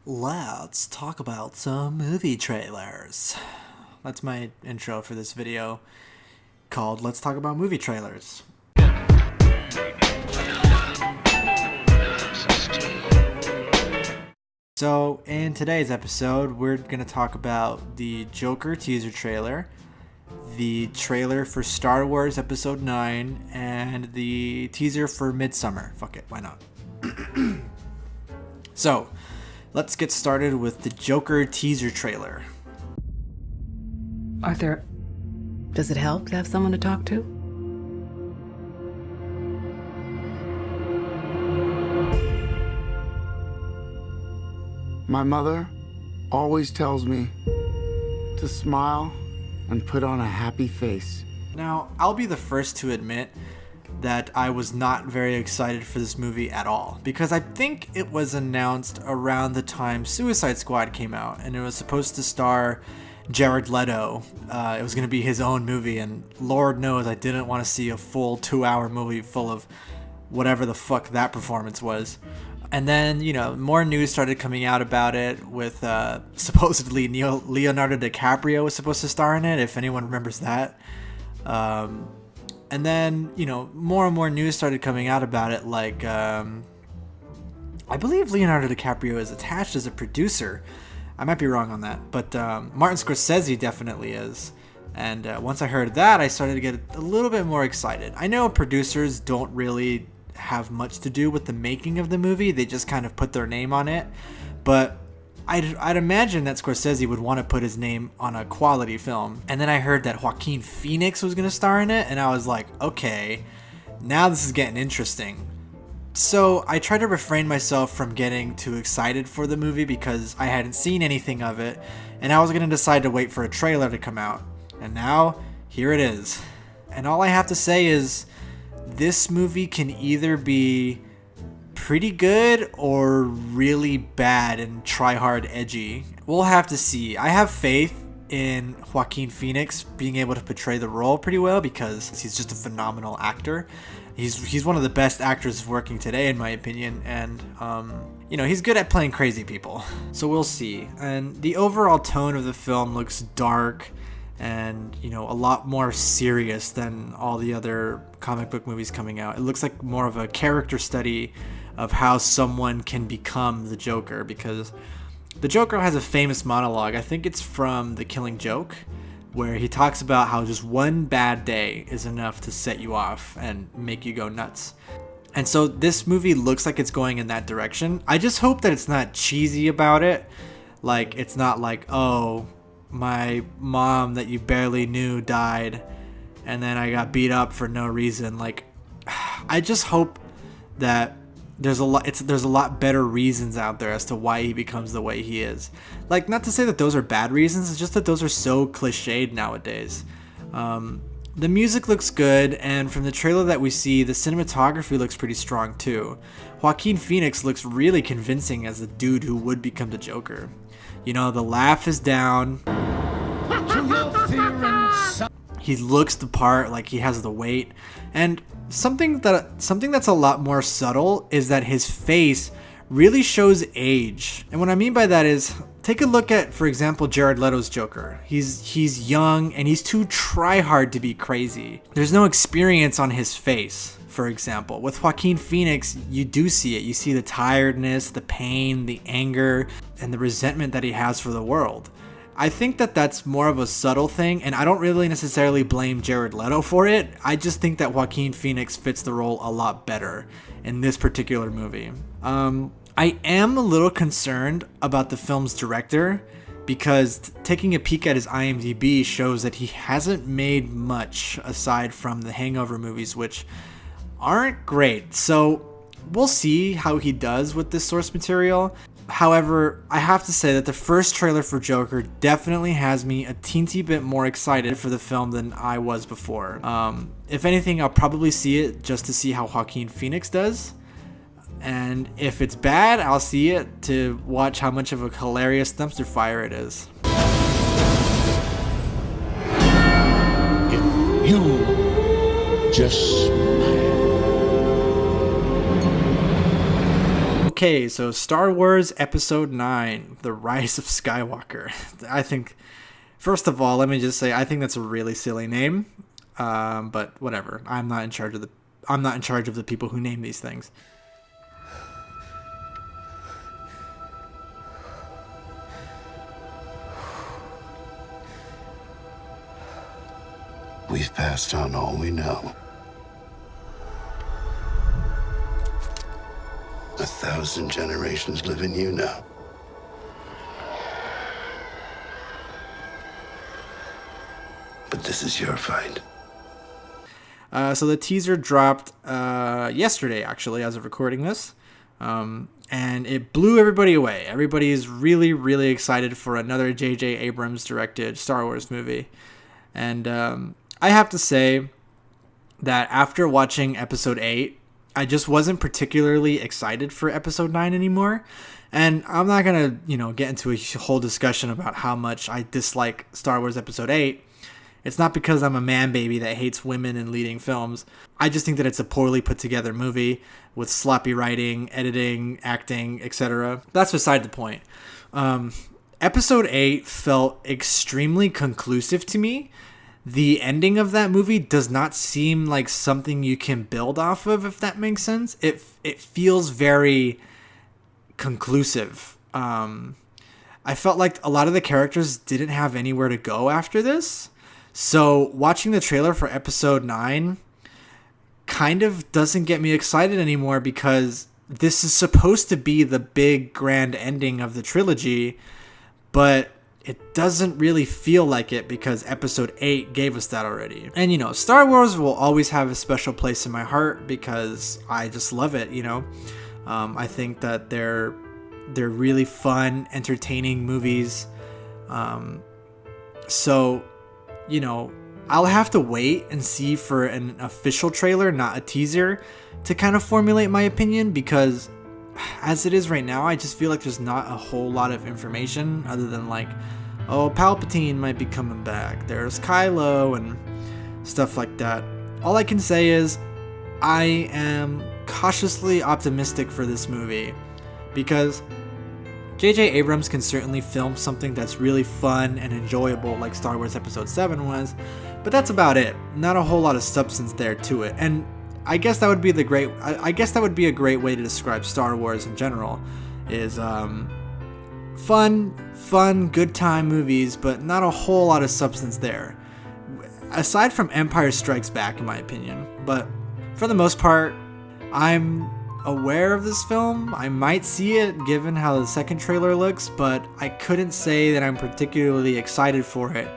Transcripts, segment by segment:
Let's talk about some movie trailers. That's my intro for this video called Let's Talk About Movie Trailers. So, in today's episode, we're going to talk about the Joker teaser trailer, the trailer for Star Wars Episode 9, and the teaser for Midsommar. Fuck it, why not? So, let's get started with the Joker teaser trailer. Arthur, does it help to have someone to talk to? My mother always tells me to smile and put on a happy face. Now, I'll be the first to admit that I was not very excited for this movie at all, because I think it was announced around the time Suicide Squad came out, and it was supposed to star Jared Leto. It was going to be his own movie, and Lord knows I didn't want to see a full 2-hour movie full of whatever the fuck that performance was. And then, more news started coming out about it with supposedly Leonardo DiCaprio was supposed to star in it, if anyone remembers that. And then, more and more news started coming out about it, like, I believe Leonardo DiCaprio is attached as a producer. I might be wrong on that, but Martin Scorsese definitely is. And once I heard that, I started to get a little bit more excited. I know producers don't really have much to do with the making of the movie. They just kind of put their name on it. But I'd imagine that Scorsese would want to put his name on a quality film. And then I heard that Joaquin Phoenix was going to star in it, and I was like, okay, now this is getting interesting. So I tried to refrain myself from getting too excited for the movie because I hadn't seen anything of it, and I was going to decide to wait for a trailer to come out. And now, here it is. And all I have to say is, this movie can either be pretty good or really bad and try hard edgy. We'll have to see. I have faith in Joaquin Phoenix being able to portray the role pretty well because he's just a phenomenal actor. He's one of the best actors working today, in my opinion, and he's good at playing crazy people. So we'll see. And the overall tone of the film looks dark and a lot more serious than all the other comic book movies coming out. It looks like more of a character study of how someone can become the Joker, because the Joker has a famous monologue. I think it's from The Killing Joke, where he talks about how just one bad day is enough to set you off and make you go nuts. And so this movie looks like it's going in that direction. I just hope that it's not cheesy about it. Like, it's not like, oh, my mom that you barely knew died and then I got beat up for no reason. Like, I just hope that there's a lot better reasons out there as to why he becomes the way he is. Like, not to say that those are bad reasons, it's just that those are so cliched nowadays. The music looks good, and from the trailer that we see, the cinematography looks pretty strong too. Joaquin Phoenix looks really convincing as the dude who would become the Joker. The laugh is down. He looks the part, like he has the weight. And something that's a lot more subtle is that his face really shows age. And what I mean by that is, take a look at, for example, Jared Leto's Joker. He's young and he's too try-hard to be crazy. There's no experience on his face, for example. With Joaquin Phoenix, you do see it. You see the tiredness, the pain, the anger, and the resentment that he has for the world. I think that that's more of a subtle thing, and I don't really necessarily blame Jared Leto for it. I just think that Joaquin Phoenix fits the role a lot better in this particular movie. I am a little concerned about the film's director, because taking a peek at his IMDb shows that he hasn't made much aside from the Hangover movies, which aren't great. So we'll see how he does with this source material. However, I have to say that the first trailer for Joker definitely has me a teensy bit more excited for the film than I was before. If anything, I'll probably see it just to see how Joaquin Phoenix does. And if it's bad, I'll see it to watch how much of a hilarious dumpster fire it is. If you just smile. Okay, so Star Wars Episode 9, The Rise of Skywalker. I think, first of all, let me just say, I think that's a really silly name. But whatever. I'm not in charge of the people who name these things. We've passed on all we know. 1,000 generations live in you now. But this is your fight. So the teaser dropped yesterday, actually, as of recording this. And it blew everybody away. Everybody is really, really excited for another J.J. Abrams directed Star Wars movie. And I have to say that after watching Episode 8, I just wasn't particularly excited for Episode 9 anymore. And I'm not going to, get into a whole discussion about how much I dislike Star Wars Episode 8. It's not because I'm a man baby that hates women in leading films. I just think that it's a poorly put together movie with sloppy writing, editing, acting, etc. That's beside the point. Episode 8 felt extremely conclusive to me. The ending of that movie does not seem like something you can build off of, if that makes sense. It feels very conclusive. I felt like a lot of the characters didn't have anywhere to go after this. So watching the trailer for Episode 9 kind of doesn't get me excited anymore, because this is supposed to be the big grand ending of the trilogy, but it doesn't really feel like it because Episode 8 gave us that already. And, Star Wars will always have a special place in my heart because I just love it, I think that they're really fun, entertaining movies. So, I'll have to wait and see for an official trailer, not a teaser, to kind of formulate my opinion, because as it is right now, I just feel like there's not a whole lot of information other than like, oh, Palpatine might be coming back. There's Kylo and stuff like that. All I can say is I am cautiously optimistic for this movie, because J.J. Abrams can certainly film something that's really fun and enjoyable like Star Wars Episode 7 was, but that's about it. Not a whole lot of substance there to it. And I guess that would be a great way to describe Star Wars in general, is fun, good time movies, but not a whole lot of substance there. Aside from Empire Strikes Back, in my opinion. But for the most part, I'm aware of this film. I might see it given how the second trailer looks, but I couldn't say that I'm particularly excited for it.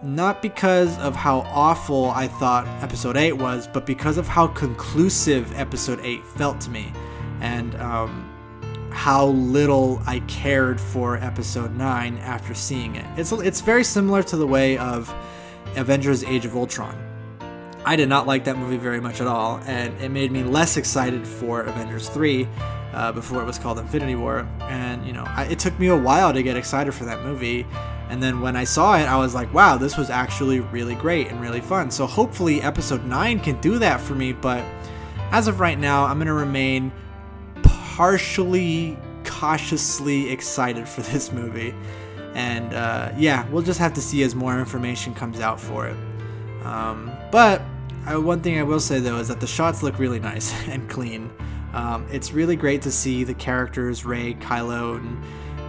Not because of how awful I thought Episode 8 was, but because of how conclusive Episode 8 felt to me, and how little I cared for Episode 9 after seeing it. It's very similar to the way of Avengers Age of Ultron. I did not like that movie very much at all, and it made me less excited for Avengers 3 before it was called Infinity War. And, it took me a while to get excited for that movie. And then when I saw it, I was like, wow, this was actually really great and really fun. So hopefully Episode 9 can do that for me. But as of right now, I'm going to remain partially, cautiously excited for this movie. And we'll just have to see as more information comes out for it. But one thing I will say, though, is that the shots look really nice and clean. It's really great to see the characters, Rey, Kylo, and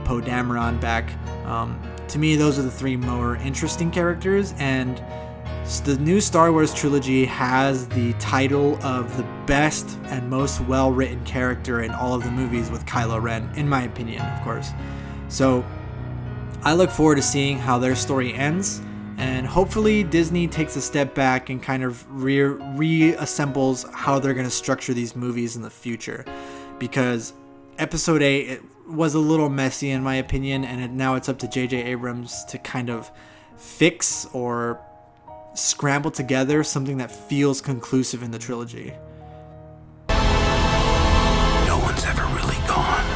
Poe Dameron back. To me, those are the three more interesting characters, and the new Star Wars trilogy has the title of the best and most well-written character in all of the movies, with Kylo Ren, in my opinion, of course. So I look forward to seeing how their story ends, and hopefully Disney takes a step back and kind of reassembles how they're going to structure these movies in the future, because Episode 8 was a little messy in my opinion, and now it's up to J.J. Abrams to kind of fix or scramble together something that feels conclusive in the trilogy. No one's ever really gone.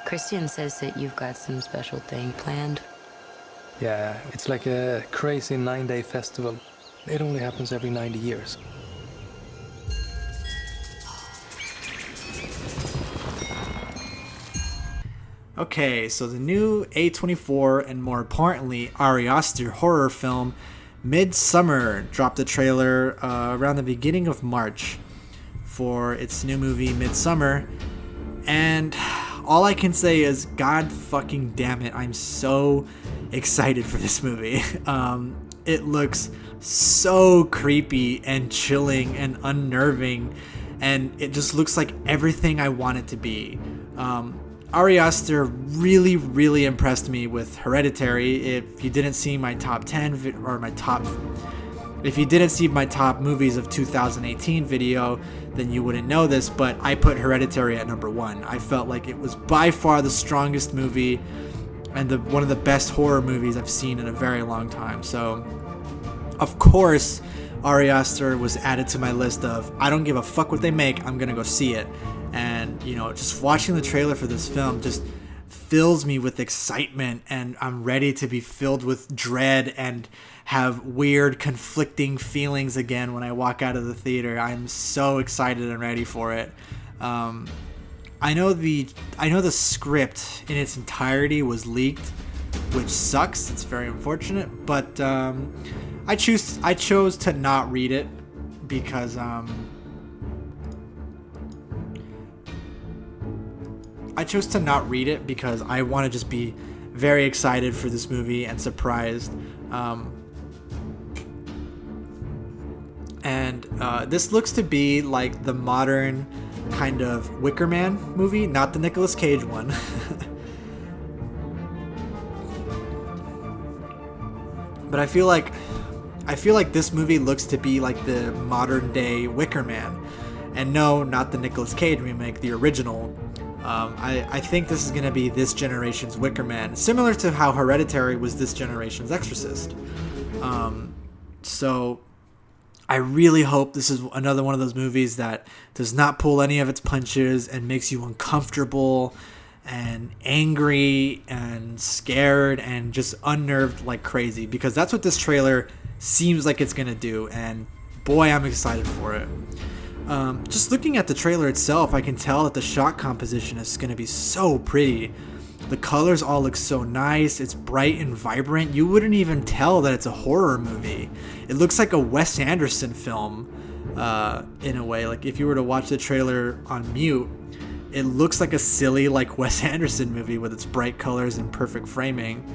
Christian says that you've got some special thing planned. Yeah, it's like a crazy 9-day festival. It only happens every 90 years. Okay, so the new A24 and more importantly Ari Aster horror film Midsommar dropped a trailer around the beginning of March for its new movie Midsommar, and all I can say is god fucking damn it, I'm so excited for this movie. It looks so creepy and chilling and unnerving, and it just looks like everything I want it to be. Ari Aster really impressed me with Hereditary. If you didn't see my top 10 if you didn't see my top movies of 2018 video, then you wouldn't know this, but I put Hereditary at number 1. I felt like it was by far the strongest movie and one of the best horror movies I've seen in a very long time. So, of course, Ari Aster was added to my list of I don't give a fuck what they make, I'm gonna go see it. And, you know, just watching the trailer for this film just fills me with excitement, and I'm ready to be filled with dread and have weird conflicting feelings again when I walk out of the theater. I'm so excited and ready for it. I know the script in its entirety was leaked, which sucks. It's very unfortunate, but I chose to not read it because I want to just be very excited for this movie and surprised. This looks to be like the modern kind of Wicker Man movie, not the Nicolas Cage one. But I feel like this movie looks to be like the modern day Wicker Man. And no, not the Nicolas Cage remake, the original. I think this is going to be this generation's Wicker Man, similar to how Hereditary was this generation's Exorcist. So I really hope this is another one of those movies that does not pull any of its punches and makes you uncomfortable and angry and scared and just unnerved like crazy, because that's what this trailer seems like it's going to do, and boy, I'm excited for it. Just looking at the trailer itself, I can tell that the shot composition is going to be so pretty. The colors all look so nice. It's bright and vibrant. You wouldn't even tell that it's a horror movie. It looks like a Wes Anderson film in a way. Like if you were to watch the trailer on mute, it looks like a silly like Wes Anderson movie with its bright colors and perfect framing.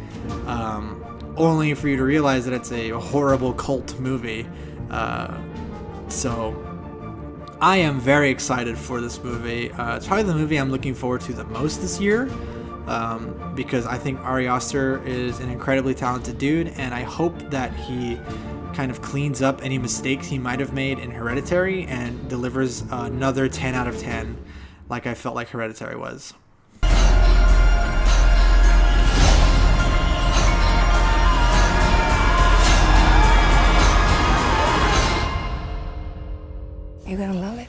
Only for you to realize that it's a horrible cult movie. So I am very excited for this movie. It's probably the movie I'm looking forward to the most this year, because I think Ari Aster is an incredibly talented dude, and I hope that he kind of cleans up any mistakes he might have made in Hereditary and delivers another 10 out of 10 like I felt like Hereditary was. You're gonna love it.